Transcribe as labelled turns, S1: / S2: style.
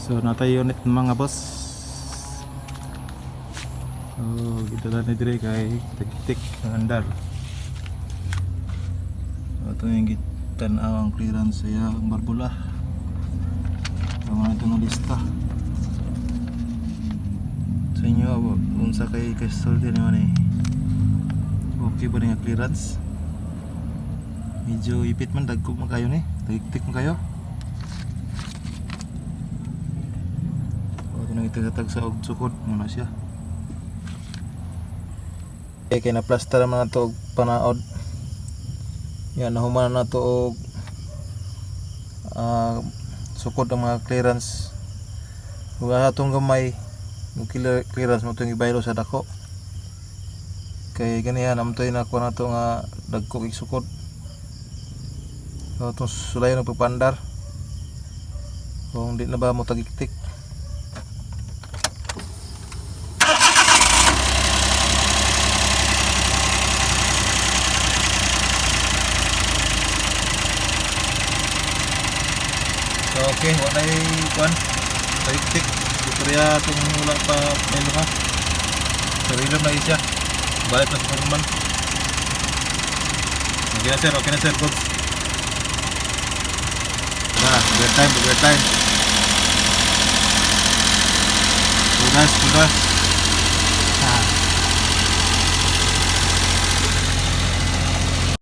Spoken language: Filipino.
S1: So natay unit mga boss. Oh, gitu lang ni dire kay tagtik ng andar. Ito yung gitan ang clearance saya ang barbula. Mga ito ng lista. Sa inyo unsa kay sulti naman eh. Okay ba nga clearance? Medyo ipit man dagko man kayo ni. Tagtik man kayo. Nang itagatag sa og sukod muna siya. Okay, kay na plaster man nato og panaod. Yan nahuman na to og sukod ang mga clearance. Ug atong gamay yung clearance mo itong ibaylo sa dako. Kay ganihan amtoy na ko na to nga dagko ig sukod. So itong sulay ng pagpandar. Kung di na ba mo tagiktik. So okay, wala yung kuan tagiktik. Tutoriya itong ulang pa pelo ha. So ilom na isya. Balik na sa pagkuman. Okay na sir, goods. Overtime. Bugas.